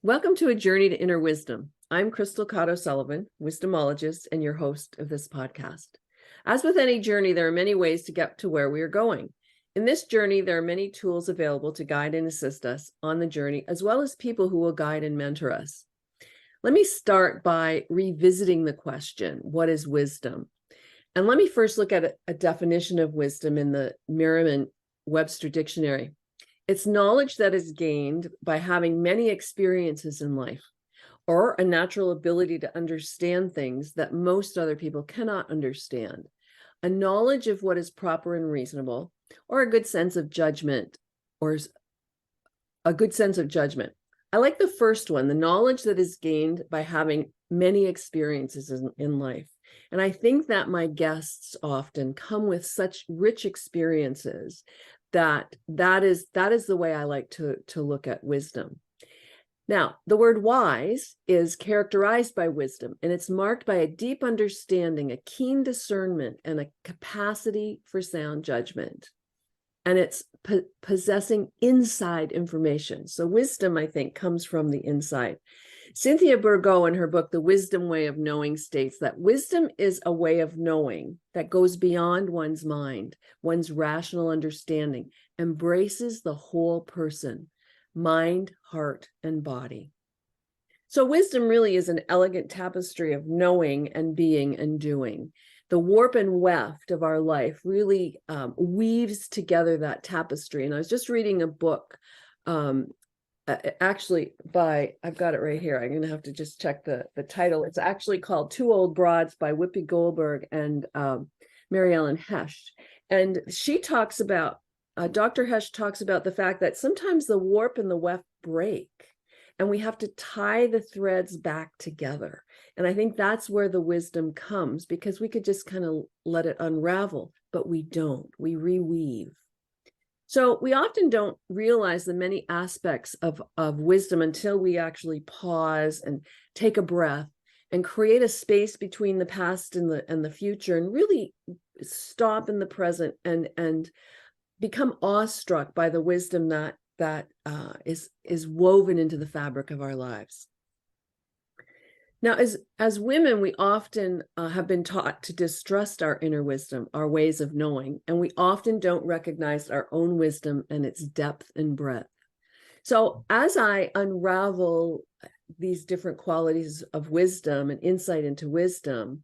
Welcome to A Journey to Inner Wisdom. I'm Crystal Cotto Sullivan, wisdomologist, and your host of this podcast. As with any journey, there are many ways to get to where we are going. In this journey, there are many tools available to guide and assist us on the journey, as well as people who will guide and mentor us. Let me start by revisiting the question, what is wisdom? And let me first look at a definition of wisdom in the Merriam-Webster Dictionary. It's knowledge that is gained by having many experiences in life, or a natural ability to understand things that most other people cannot understand. A knowledge of what is proper and reasonable, or a good sense of judgment, I like the first one, the knowledge that is gained by having many experiences in life. And I think that my guests often come with such rich experiences that is the way I like to look at wisdom. Now, the word wise is characterized by wisdom, and it's marked by a deep understanding, a keen discernment, and a capacity for sound judgment. And it's possessing inside information. So wisdom, I think, comes from the inside. Cynthia Bourgo, in her book, The Wisdom Way of Knowing, states that wisdom is a way of knowing that goes beyond one's mind, one's rational understanding, embraces the whole person, mind, heart, and body. So wisdom really is an elegant tapestry of knowing and being and doing. The warp and weft of our life really weaves together that tapestry. And I was just reading a book actually I've got it right here. I'm going to have to just check the title. It's actually called Two Old Broads by Whoopi Goldberg and Mary Ellen Hesh. And she talks about, Dr. Hesh talks about the fact that sometimes the warp and the weft break and we have to tie the threads back together. And I think that's where the wisdom comes, because we could just kind of let it unravel, but we don't. We reweave. So we often don't realize the many aspects of wisdom until we actually pause and take a breath and create a space between the past and the future, and really stop in the present and become awestruck by the wisdom that is woven into the fabric of our lives. Now, as women, we often have been taught to distrust our inner wisdom, our ways of knowing, and we often don't recognize our own wisdom and its depth and breadth. So as I unravel these different qualities of wisdom and insight into wisdom,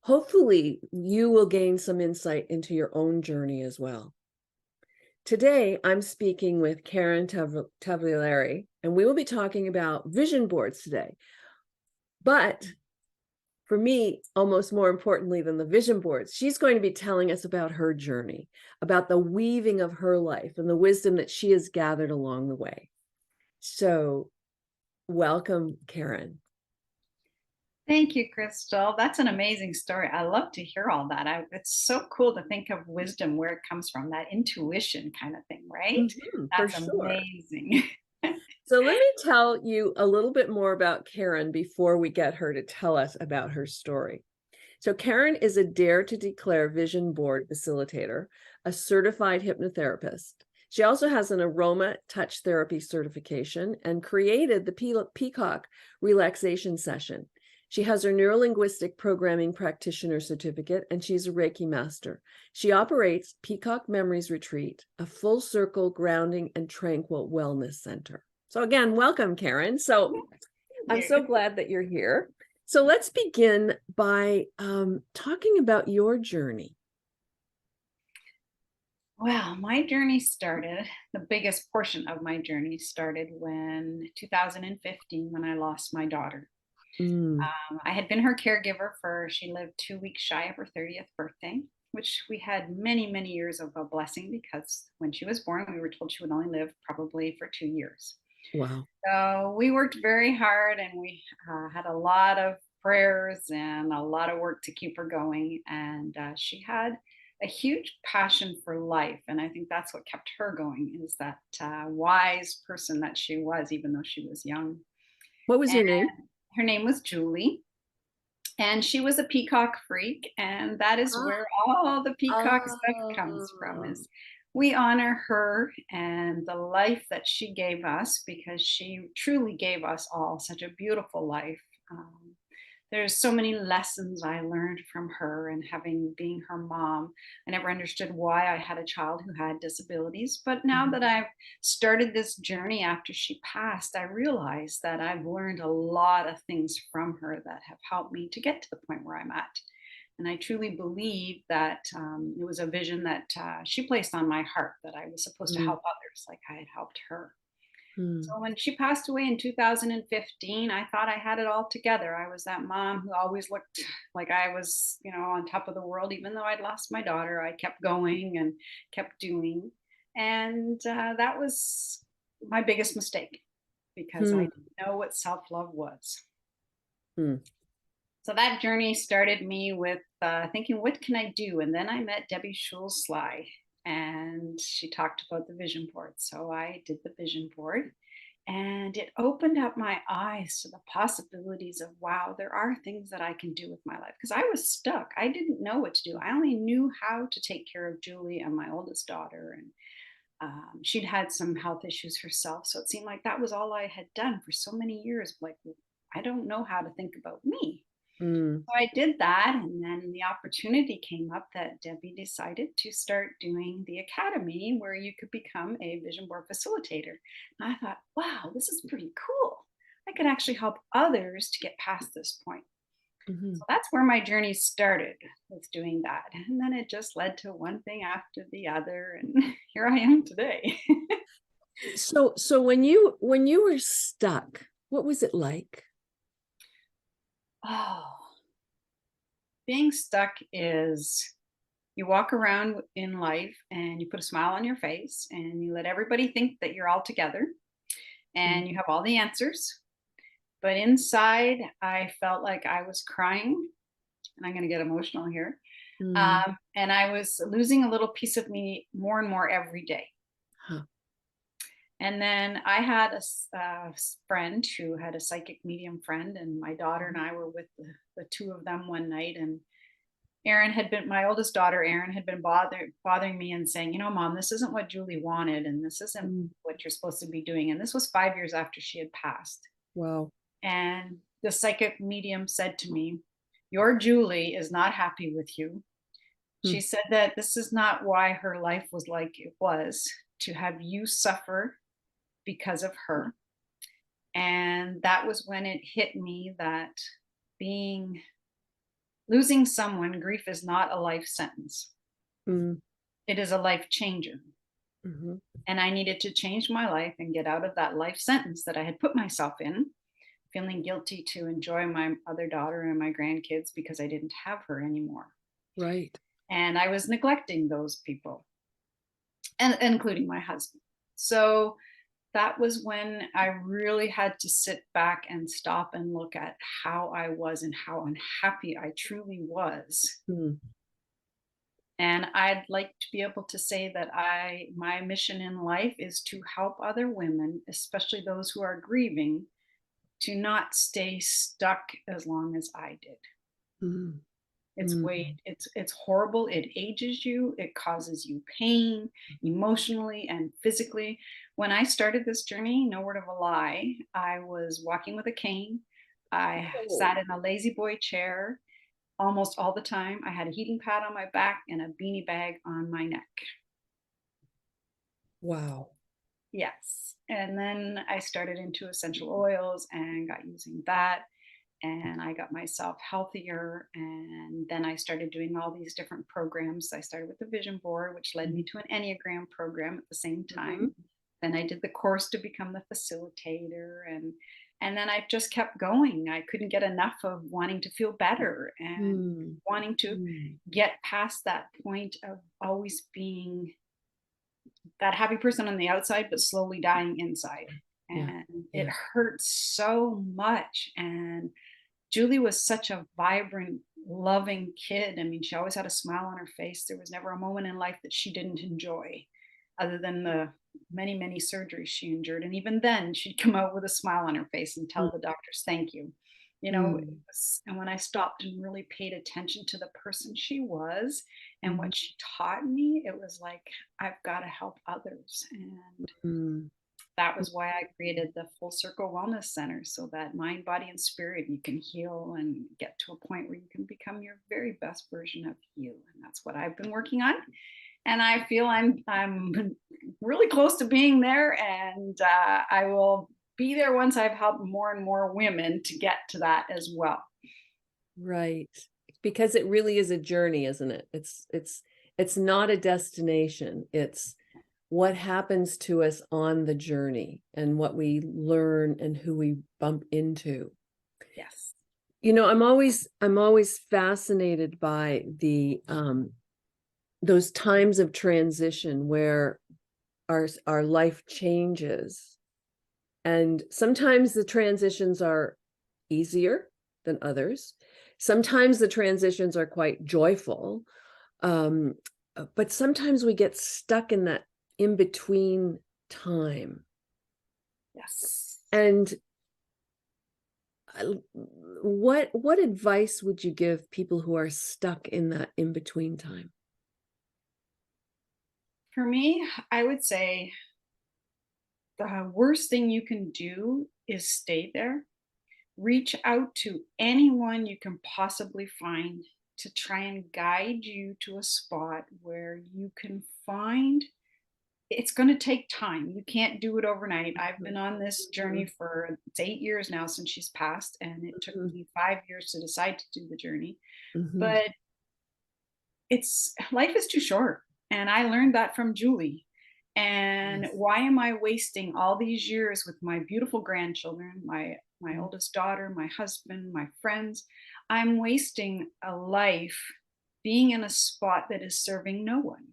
hopefully you will gain some insight into your own journey as well. Today, I'm speaking with Karen Tavioleri, and we will be talking about vision boards today. But for me, almost more importantly than the vision boards, she's going to be telling us about her journey, about the weaving of her life and the wisdom that she has gathered along the way. So welcome, Karen. Thank you, Crystal. That's an amazing story. I love to hear all that. It's so cool to think of wisdom, where it comes from, that intuition kind of thing, right? Mm-hmm, That's for sure. amazing. So let me tell you a little bit more about Karen before we get her to tell us about her story. So Karen is a Dare to Declare vision board facilitator, a certified hypnotherapist. She also has an aroma touch therapy certification and created the Peacock relaxation session. She has her neurolinguistic programming practitioner certificate, and she's a Reiki master. She operates Peacock Memories Retreat, a full circle grounding and tranquil wellness center. So again, welcome, Karen. So I'm so glad that you're here. So let's begin by talking about your journey. Well, my journey started, the biggest portion of my journey started when 2015, when I lost my daughter. I had been her caregiver she lived 2 weeks shy of her 30th birthday, which we had many, many years of a blessing, because when she was born, we were told she would only live probably for 2 years. Wow. So we worked very hard, and we had a lot of prayers and a lot of work to keep her going. And she had a huge passion for life. And I think that's what kept her going, is that wise person that she was, even though she was young. What was And her name? her name was Julie. And she was a peacock freak, and that is where all the peacock stuff comes from, Oh. is we honor her and the life that she gave us, because she truly gave us all such a beautiful life. Um, there's so many lessons I learned from her, and having being her mom. I never understood why I had a child who had disabilities, but now Mhm. that I've started this journey after she passed, I realize that I've learned a lot of things from her that have helped me to get to the point where I'm at. And I truly believe that it was a vision that she placed on my heart, that I was supposed to Mm, help others like I had helped her. mm, So when she passed away in 2015, I thought I had it all together. I was that mom who always looked like I was, on top of the world. Even though I'd lost my daughter, I kept going and kept doing. And that was my biggest mistake, because I mm, didn't know what self love was. mm, So that journey started me with thinking, what can I do? And then I met Debbie Schulz Sly, and she talked about the vision board. So I did the vision board, and it opened up my eyes to the possibilities of, wow, there are things that I can do with my life. Because I was stuck. I didn't know what to do. I only knew how to take care of Julie and my oldest daughter. And she'd had some health issues herself. So it seemed like that was all I had done for so many years. Like, I don't know how to think about me. mm, So I did that, and then the opportunity came up that Debbie decided to start doing the academy where you could become a vision board facilitator. And I thought, wow, this is pretty cool. I could actually help others to get past this point. mhm. So that's where my journey started, with doing that. And then it just led to one thing after the other, and here I am today. So when you were stuck, what was it like? Oh, being stuck is, you walk around in life and you put a smile on your face and you let everybody think that you're all together Mm, and you have all the answers. But inside, I felt like I was crying, and I'm going to get emotional here. mm, And I was losing a little piece of me more and more every day. huh, And then I had a friend who had a psychic medium friend, and my daughter and I were with the two of them one night. And Erin had been, my oldest daughter, Erin, had been bothering me and saying, Mom, this isn't what Julie wanted, and this isn't mm, what you're supposed to be doing. And this was 5 years after she had passed. wow. And the psychic medium said to me, your Julie is not happy with you. She Mm, said that this is not why her life was like it was, to have you suffer because of her. And that was when it hit me that being losing someone, grief is not a life sentence. mm, It is a life changer. mhm, And I needed to change my life and get out of that life sentence that I had put myself in, feeling guilty to enjoy my other daughter and my grandkids because I didn't have her anymore. right. And I was neglecting those people, and including my husband. So that was when I really had to sit back and stop and look at how I was and how unhappy I truly was. Mm, And I'd like to be able to say that my mission in life is to help other women, especially those who are grieving, to not stay stuck as long as I did. mm, It's mm, it's horrible. It ages you, it causes you pain emotionally and physically. When I started this journey, no word of a lie, I was walking with a cane. I oh, sat in a lazy boy chair almost all the time. I had a heating pad on my back and a beanie bag on my neck. wow. Yes. And then I started into essential oils and got using that. And I got myself healthier. And then I started doing all these different programs. I started with the vision board, which led me to an Enneagram program at the same Mm-hmm. time. Then I did the course to become the facilitator. And then I just kept going. I couldn't get enough of wanting to feel better and Mm, wanting to mm, get past that point of always being that happy person on the outside, but slowly dying inside. yeah, And it yeah. hurts so much. And Julie was such a vibrant, loving kid. I mean, she always had a smile on her face. There was never a moment in life that she didn't enjoy, other than the many, many surgeries she endured. And even then, she'd come out with a smile on her face and Mm, tell the doctors, thank you. You know, Mm, and when I stopped and really paid attention to the person she was and mhm, what she taught me, it was like, I've got to help others. And mm. that was why I created the Full Circle Wellness Center, so that mind, body, and spirit, you can heal and get to a point where you can become your very best version of you. And that's what I've been working on. And I feel I'm really close to being there, and I will be there once I've helped more and more women to get to that as well. Right. Because it really is a journey, isn't it? It's not a destination. It's what happens to us on the journey and what we learn and who we bump into. Yes. You know, I'm always fascinated by the those times of transition where our life changes. And sometimes the transitions are easier than others. Sometimes the transitions are quite joyful. Um, but sometimes we get stuck in that in between time. Yes. And what advice would you give people who are stuck in that in between time? For me, I would say the worst thing you can do is stay there. Reach out to anyone you can possibly find to try and guide you to a spot where you can find. It's going to take time. You can't do it overnight. I've been on this journey for it's 8 years now since she's passed, and it took Mhm, me 5 years to decide to do the journey. mhm, But it's life is too short. And I learned that from Julie. And yes, why am I wasting all these years with my beautiful grandchildren, my mhm, oldest daughter, my husband, my friends? I'm wasting a life being in a spot that is serving no one.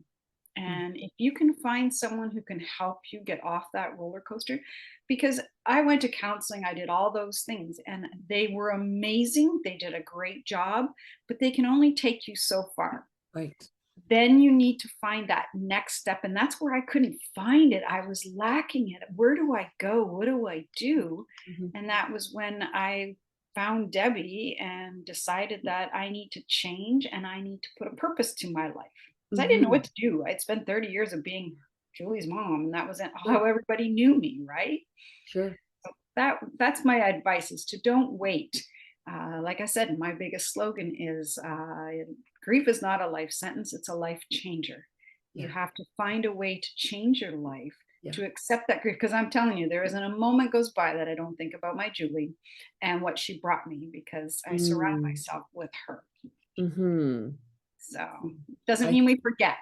mhm, And if you can find someone who can help you get off that roller coaster, because I went to counseling, I did all those things, and they were amazing. They did a great job, but they can only take you so far. right. Then you need to find that next step. And that's where I couldn't find it. I was lacking it. Where do I go? What do I do? Mhm, And that was when I found Debbie and decided that I need to change and I need to put a purpose to my life. Because I didn't know what mhm, to do. I'd spent 30 years of being Julie's mom, and that was sure, how everybody knew me, right? sure. That's my advice, is to don't wait. Like I said, my biggest slogan is grief is not a life sentence, it's a life changer. You Yeah, have to find a way to change your life, yeah. to accept that grief. Because I'm telling you, there isn't a moment goes by that I don't think about my Julie and what she brought me, because I surround Mm, myself with her. mhm. So doesn't I mean we forget.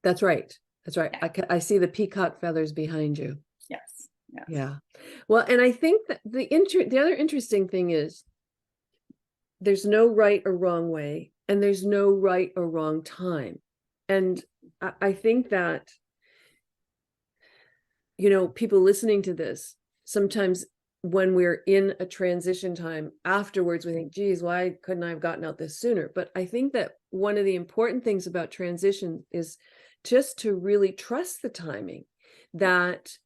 That's right. That's right. Yeah. I see the peacock feathers behind you. Yes. Yes. Yeah. Well, and I think that the other interesting thing is there's no right or wrong way, and there's no right or wrong time. And I think that, people listening to this, sometimes when we're in a transition time afterwards, we think, geez, why couldn't I have gotten out this sooner? But I think that one of the important things about transition is just to really trust the timing, that,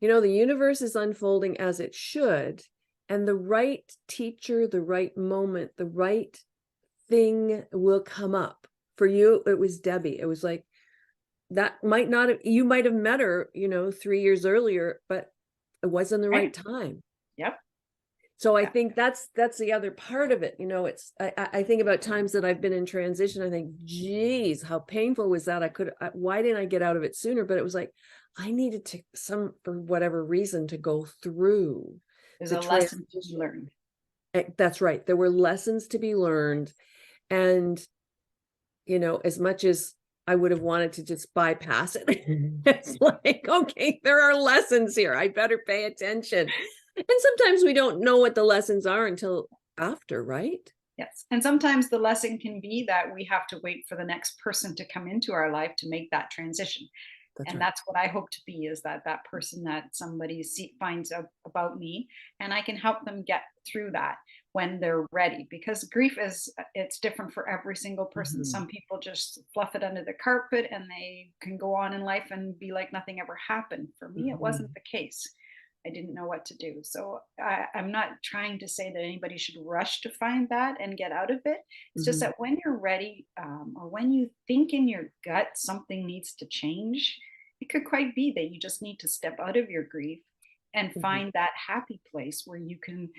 the universe is unfolding as it should, and the right teacher, the right moment, the right thing will come up. For you, it was Debbie. It was like, that might not have, you might have met her, 3 years earlier, but it wasn't the right Right. time. Yep. So I Yeah. think that's the other part of it. It's I think about times that I've been in transition. I think, geez, how painful was that? Why didn't I get out of it sooner? But it was like I needed to, for whatever reason, to go through There's the a lesson to be transition. learned. That's right. There were lessons to be learned, and as much as I would have wanted to just bypass it, it's like, okay, there are lessons here. I better pay attention. And sometimes we don't know what the lessons are until after, right? Yes. And sometimes the lesson can be that we have to wait for the next person to come into our life to make that transition. That's And right. that's what I hope to be, is that person that somebody finds out about me, and I can help them get through that when they're ready. Because grief is, it's different for every single person. Mhm. Some people just fluff it under the carpet and they can go on in life and be like nothing ever happened. For me, it wasn't Mhm. the case. I didn't know what to do. So I'm not trying to say that anybody should rush to find that and get out of it. It's just Mhm. that when you're ready, or when you think in your gut something needs to change, it could quite be that you just need to step out of your grief and Mhm. find that happy place where you can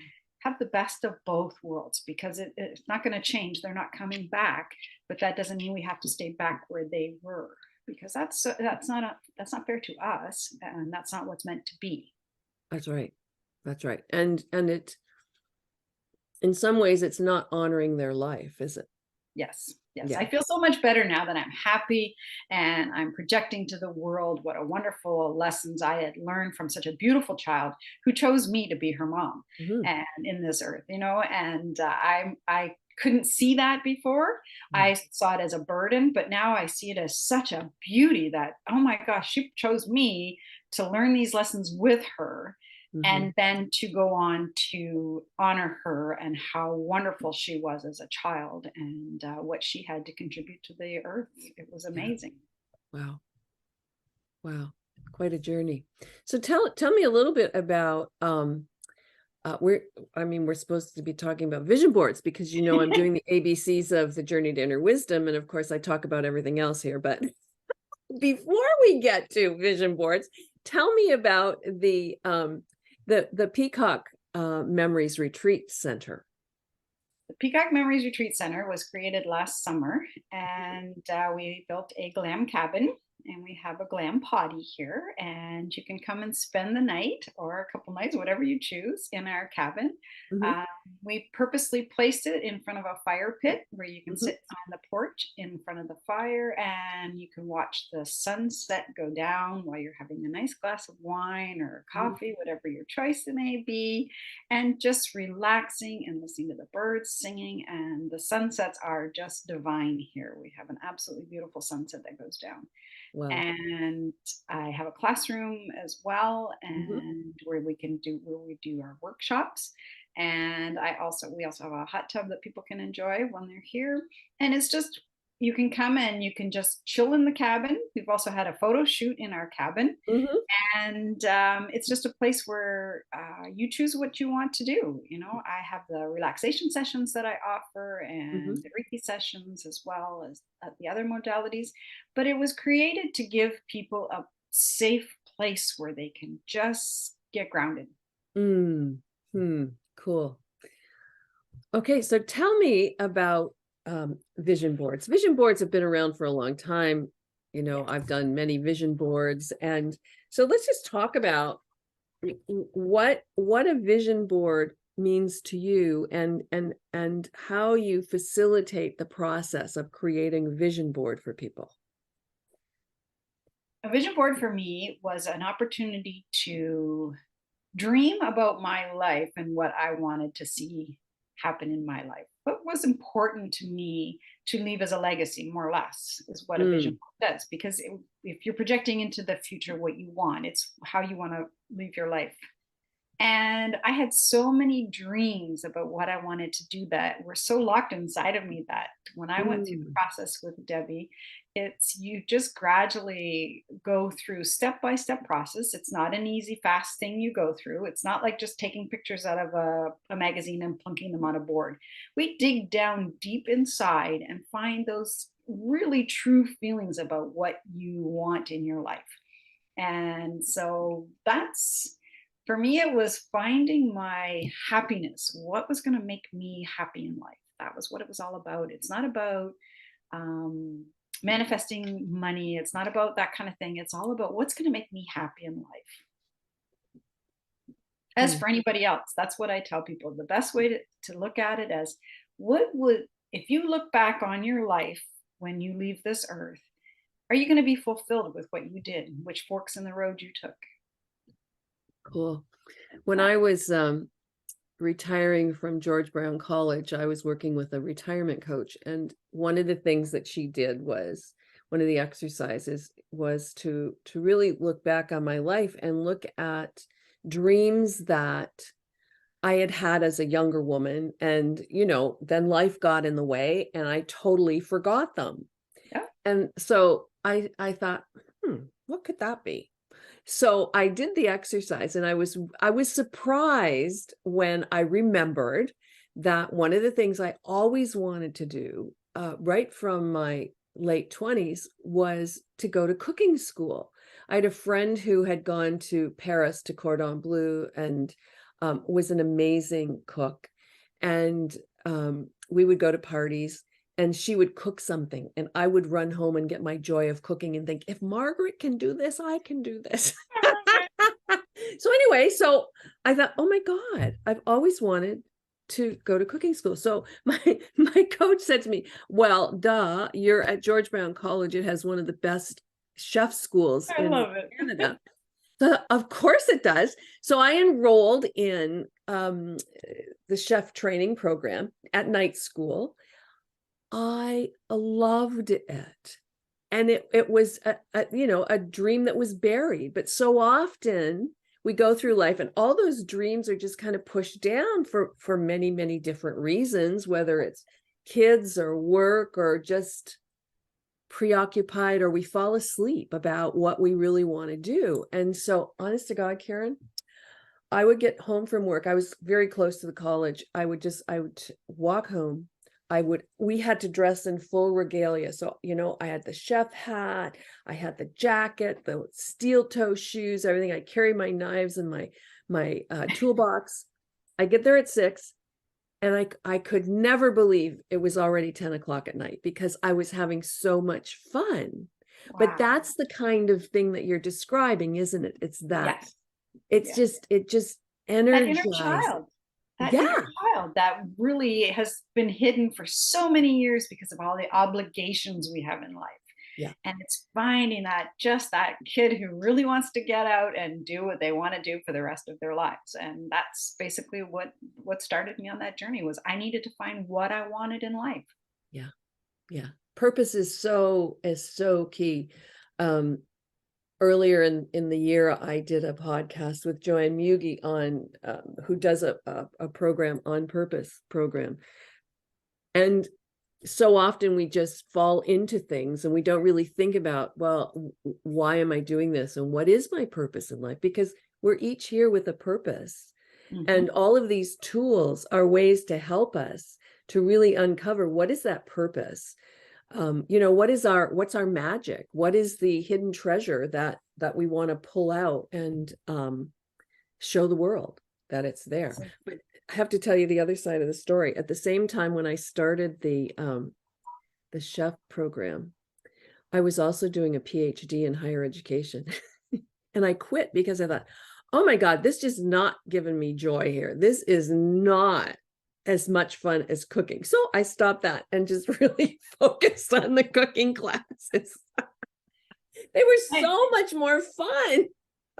have the best of both worlds, because it's not going to change. They're not coming back, but that doesn't mean we have to stay back where they were, because that's not fair to us, and that's not what's meant to be. That's right. That's right. And it, in some ways, it's not honoring their life, is it? Yes, yes. I Yeah. feel so much better now that I'm happy and I'm projecting to the world what a wonderful lessons I had learned from such a beautiful child who chose me to be her mom Mhm. and in this earth, and I couldn't see that before. Mm. I saw it as a burden, but now I see it as such a beauty that, oh my gosh, she chose me to learn these lessons with her, Mhm. and then to go on to honor her and how wonderful she was as a child, and what she had to contribute to the earth. It was Yeah. amazing. Wow. Wow. Quite a journey. So tell me a little bit about we're I mean, we're supposed to be talking about vision boards because I'm doing the ABCs of the journey to inner wisdom, and of course I talk about everything else here, but before we get to vision boards, tell me about the Peacock Memories Retreat Center. The Peacock Memories Retreat Center was created last summer, and we built a glam cabin, and we have a glam potty here, and you can come and spend the night or a couple nights, whatever you choose, in our cabin. Mhm. Um, we purposely placed it in front of a fire pit where you can Mhm. sit on the porch in front of the fire and you can watch the sunset go down while you're having a nice glass of wine or Mhm. coffee, whatever your choice it may be, and just relaxing and listening to the birds singing. And the sunsets are just divine here. We have an absolutely beautiful sunset that goes down. Wow. And I have a classroom as well, Mhm. and where we do our workshops. And we also have a hot tub that people can enjoy when they're here. And it's just, you can come and you can just chill in the cabin. We've also had a photo shoot in our cabin, Mhm. and it's just a place where you choose what you want to do. I have the relaxation sessions that I offer, Mhm. and the Reiki sessions, as well as the other modalities. But it was created to give people a safe place where they can just get grounded. Mm. Hmm. Cool. Okay, so tell me about vision boards. Vision boards have been around for a long time. I've Yes. done many vision boards, and so let's just talk about what a vision board means to you, and how you facilitate the process of creating a vision board for people. A vision board for me was an opportunity to dream about my life and what I wanted to see happen in my life. What was important to me to leave as a legacy, more or less, is what a vision Mm. board does. Because if you're projecting into the future what you want, it's how you want to live your life. And I had so many dreams about what I wanted to do that were so locked inside of me that when I went through the Mm. process with Debbie, it's you just gradually go through step by step process. It's not an easy, fast thing you go through. It's not like just taking pictures out of a magazine and plunking them on a board. We dig down deep inside and find those really true feelings about what you want in your life. And so that's, for me, it was finding my happiness. What was going to make me happy in life? That was what it was all about. It's not about um, manifesting money. It's not about that kind of thing. It's all about what's going to make me happy in life. As Mm. for anybody else, that's what I tell people. The best way to look at it as, if you look back on your life when you leave this earth, are you going to be fulfilled with what you did, which forks in the road you took? Cool. When I was retiring from George Brown College, I was working with a retirement coach, and one of the things that she did was, one of the exercises was to really look back on my life and look at dreams that I had had as a younger woman, and then life got in the way and I totally forgot them. Yeah. And so I thought, what could that be? So I did the exercise, and I was surprised when I remembered that one of the things I always wanted to do, right from my late 20s, was to go to cooking school. I had a friend who had gone to Paris to Cordon Bleu and was an amazing cook. And we would go to parties and she would cook something and I would run home and get my joy of cooking and think, if Margaret can do this, I can do this. I love it. So anyway, so I thought, oh my God, I've always wanted to go to cooking school. So my coach said to me, well, duh, you're at George Brown College. It has one of the best chef schools I in love it. Canada. So of course it does. So I enrolled in the chef training program at night school. I loved it. And it was a dream that was buried. But so often we go through life and all those dreams are just kind of pushed down for many, many different reasons, whether it's kids or work or just preoccupied, or we fall asleep about what we really want to do. And so, honest to God, Karen, I would get home from work. I was very close to the college. I would walk home. We had to dress in full regalia. So, I had the chef hat, I had the jacket, the steel toe shoes, everything. I carry my knives and my toolbox. I get there at 6, and I could never believe it was already 10 o'clock at night because I was having so much fun. But Wow. that's the kind of thing that you're describing, isn't it? It's that. Yes. It's Yes. just, it just That inner energizes. child, that inner Yeah. child that really has been hidden for so many years because of all the obligations we have in life. Yeah. And it's finding that just that kid who really wants to get out and do what they want to do for the rest of their lives. And that's basically what started me on that journey. Was I needed to find what I wanted in life. Yeah. Yeah. Purpose is so key. Earlier in the year, I did a podcast with Joanne Mugi on who does a program on purpose program. And so often we just fall into things and we don't really think about, well, why am I doing this? And what is my purpose in life? Because we're each here with a purpose. And Mhm. all of these tools are ways to help us to really uncover what is that purpose. What's our magic? What is the hidden treasure that we want to pull out and show the world that it's there? But I have to tell you the other side of the story. At the same time, when I started the chef program, I was also doing a PhD in higher education. And I quit because I thought, oh my God, this just not giving me joy here. This is not as much fun as cooking. So I stopped that and just really focused on the cooking classes. They were Right. so much more fun.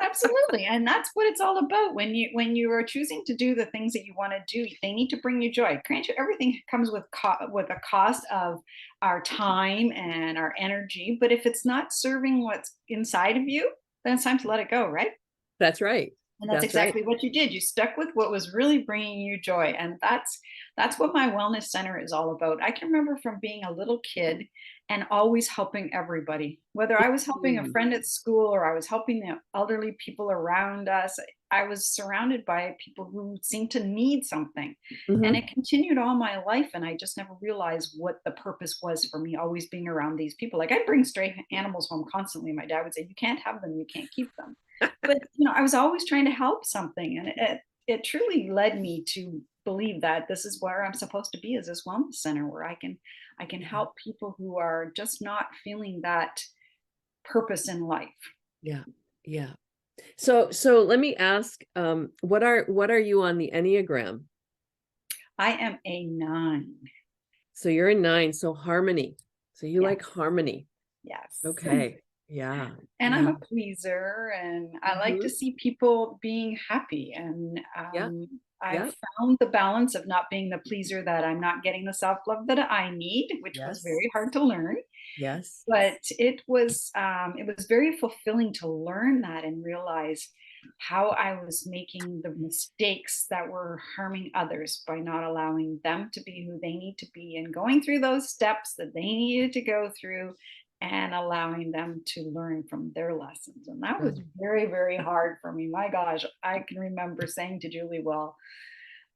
Absolutely. And that's what it's all about. When you are choosing to do the things that you want to do, they need to bring you joy. Grant you, everything comes with with a cost of our time and our energy. But if it's not serving what's inside of you, then it's time to let it go, right? That's right. And that's That's right. exactly what you did. You stuck with what was really bringing you joy. And that's what my wellness center is all about. I can remember from being a little kid and always helping everybody. Whether I was helping a Mm. friend at school or I was helping the elderly people around us, I was surrounded by people who seemed to need something. And Mhm. it continued all my life. And I just never realized what the purpose was for me always being around these people. Like I'd bring stray animals home constantly. My dad would say, "You can't have them, you can't keep them." But I was always trying to help something, and it truly led me to believe that this is where I'm supposed to be, is this wellness center where I can Yeah. help people who are just not feeling that purpose in life. Yeah. Yeah. So let me ask, what are you on the Enneagram? I am a 9. So you're a 9, so harmony. So you like Yes, harmony. yes. Okay. Yeah. And I'm Yeah. a pleaser, and I like to Mhm. see people being happy. And Yeah. I've Yeah. found the balance of not being the pleaser, that I'm not getting the self love that I need, which was Yes. very hard to learn. Yes. But it was very fulfilling to learn that and realize how I was making the mistakes that were harming others by not allowing them to be who they need to be and going through those steps that they needed to go through and allowing them to learn from their lessons. And that was Right. very, very hard for me. My gosh, I can remember saying to Julie, well,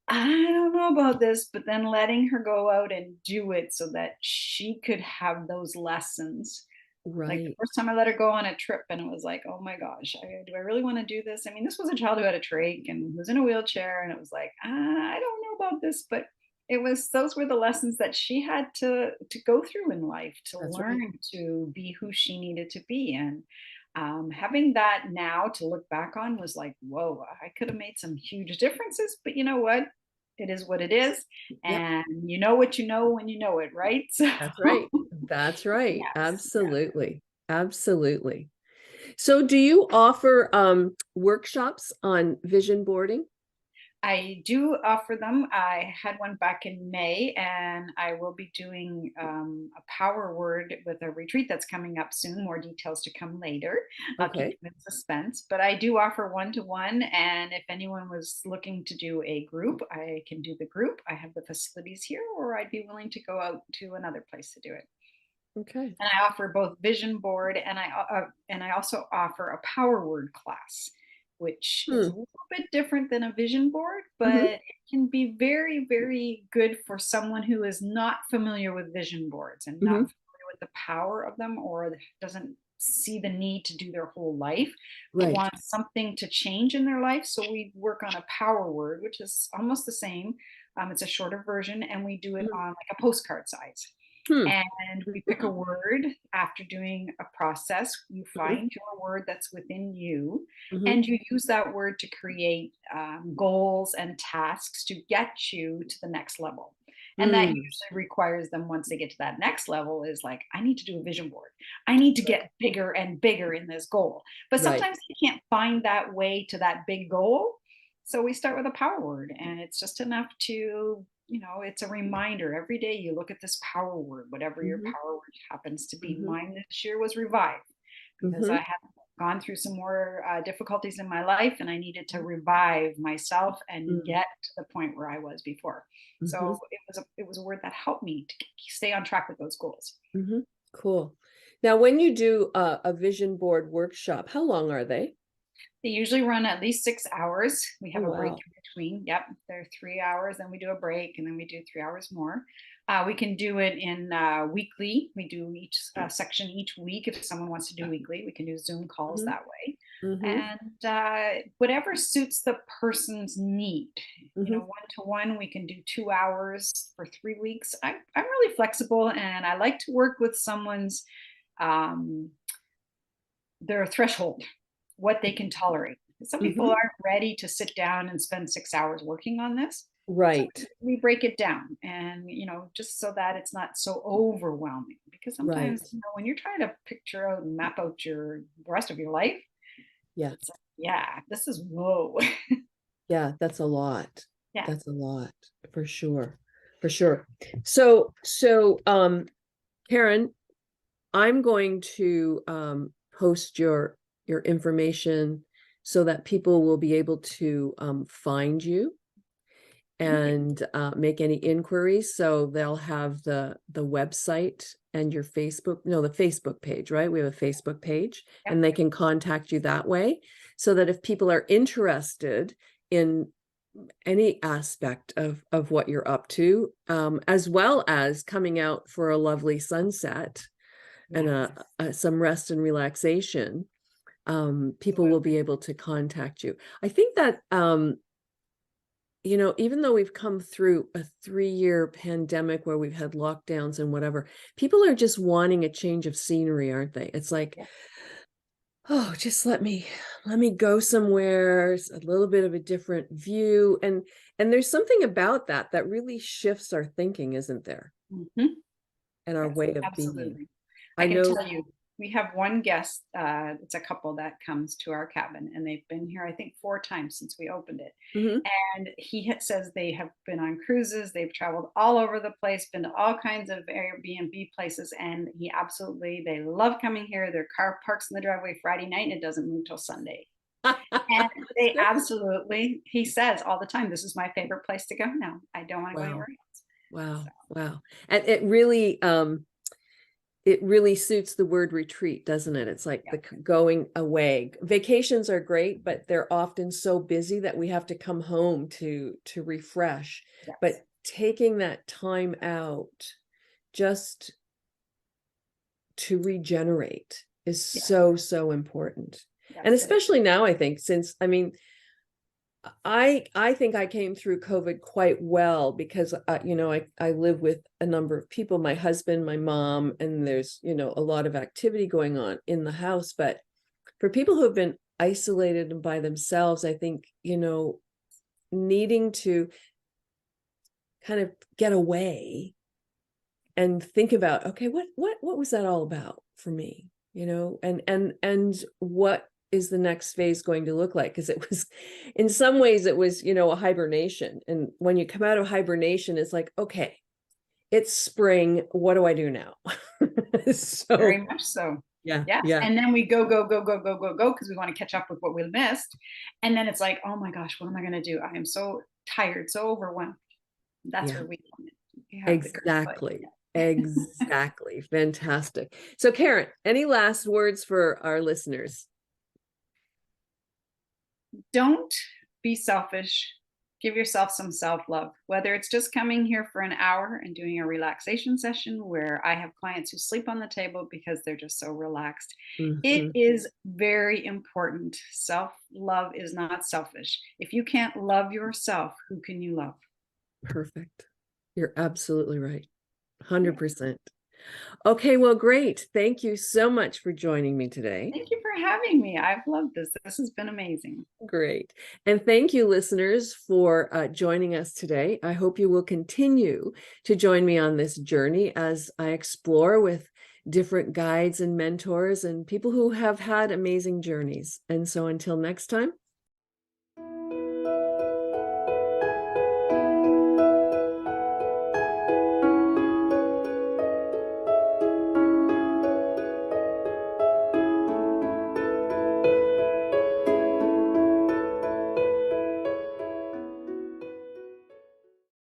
I don't know about this, but then letting her go out and do it so that she could have those lessons. Like the Right. first time I let her go on a trip, and it was like, oh my gosh, do I really want to do this? I mean, this was a child who had a trach and was in a wheelchair, and it was like, I don't know about this, but those were the lessons that she had to go through in life to That's right. learn to be who she needed to be. And having that now to look back on was like, whoa, I could have made some huge differences, but you know what? It is what it is. Yep. And you know what you know when you know it, right? So, That's right. That's right. yes, yes. Absolutely. Absolutely. So do you offer workshops on vision boarding? I do offer them. I had one back in May, and I will be doing a power word with a retreat that's coming up soon. More details to come later. I'll keep Okay. you in suspense, but I do offer one to one. And if anyone was looking to do a group, I can do the group. I have the facilities here, or I'd be willing to go out to another place to do it. Okay. And I offer both vision board, and I also offer a power word class, which is a Hmm. little bit different than a vision board, but Hmm. it can be very, very good for someone who is not familiar with vision boards and not Hmm. familiar with the power of them, or doesn't see the need to do their whole life, but Right. wants something to change in their life. So we work on a power word, which is almost the same. It's a shorter version, and we do it Mhm. on like a postcard size. Hmm. And we pick a word after doing a process. You Hmm. find your word that's within you, Hmm. and you use that word to create goals and tasks to get you to the next level. And that Hmm. usually requires them, once they get to that next level, is like, I need to do a vision board. I need to get bigger and bigger in this goal. But Right. sometimes you can't find that way to that big goal. So we start with a power word, and it's just enough to, it's a reminder every day you look at this power word, whatever your Hmm. power word happens to be. Hmm. Mine this year was revive, because I Hmm. had gone through some more difficulties in my life, and I needed to revive myself and get to the point where I was before. Hmm. So it was a word that helped me to stay on track with those goals. Hmm. Cool. Now, when you do a vision board workshop, how long are they? They usually run at least 6 hours. We Oh, have a break wow. in between. Yep, they're 3 hours, then we do a break, and then we do 3 hours more. We can do it in weekly. We do each section each week. If someone wants to do weekly, we can do Zoom calls Hmm. that way. Hmm. And whatever suits the person's need. Hmm. One to one, we can do 2 hours for 3 weeks. I'm really flexible, and I like to work with someone's um, their threshold, what they can tolerate. Some people Hmm. aren't ready to sit down and spend 6 hours working on this. So Right. we break it down, and, just so that it's not so overwhelming. Because sometimes, Right. when you're trying to picture out and map out the rest of your life, Yeah. it's like, yeah, this is whoa. Yeah. That's a lot. Yeah. That's a lot for sure. For sure. So, Karen, I'm going to post your information so that people will be able to find you Thank you. and make any inquiries. So they'll have the website and your Facebook, no, the Facebook page, right? We have a Facebook page, Yep. and they can contact you that way. So that if people are interested in any aspect of what you're up to, as well as coming out for a lovely sunset and Yes. some rest and relaxation, people will Absolutely. be able to contact you. I think that even though we've come through a 3-year pandemic where we've had lockdowns and whatever, people are just wanting a change of scenery, aren't they? It's like, Yeah. oh, just let me go somewhere, a little bit of a different view. And there's something about that really shifts our thinking, isn't there? Mhm. And our Yes, way of being. absolutely. I I can know. tell you, we have one guest. It's a couple that comes to our cabin, and they've been here, I think, 4 times since we opened it. Mhm. And says they have been on cruises, they've traveled all over the place, been to all kinds of Airbnb places, and they love coming here. Their car parks in the driveway Friday night, and it doesn't move till Sunday. And That's they great. absolutely, he says all the time, this is my favorite place to go now. I don't want to go Wow. anywhere else. So, Wow. Wow. And it really it really suits the word retreat, doesn't it? It's like Yeah. the going away. Vacations are great, but they're often so busy that we have to come home to refresh. Yes. But taking that time out just to regenerate is so important. Yes, And especially now, I think, since, I mean, I think I came through COVID quite well because, I live with a number of people, my husband, my mom, and there's, a lot of activity going on in the house. But for people who have been isolated and by themselves, I think, needing to kind of get away and think about, okay, what was that all about for me? And what is the next phase going to look like? Because it was, in some ways, it was, a hibernation. And when you come out of hibernation, it's like, okay, it's spring. What do I do now? So very much so. yeah. And then we go because we want to catch up with what we missed. And then it's like, oh my gosh, what am I going to do? I am so tired, so overwhelmed. That's where we come in. We have Exactly. Exactly. Fantastic. So Karen, any last words for our listeners? Don't be selfish. Give yourself some self-love, whether it's just coming here for an hour and doing a relaxation session where I have clients who sleep on the table because they're just so relaxed. It is very important. Self-love is not selfish. If you can't love yourself, who can you love? Perfect. You're absolutely right. 100%. Okay, well, great. Thank you so much for joining me today. Thank you for having me. I've loved this. This has been amazing. Great. And thank you, listeners, for joining us today. I hope you will continue to join me on this journey as I explore with different guides and mentors and people who have had amazing journeys. And so until next time,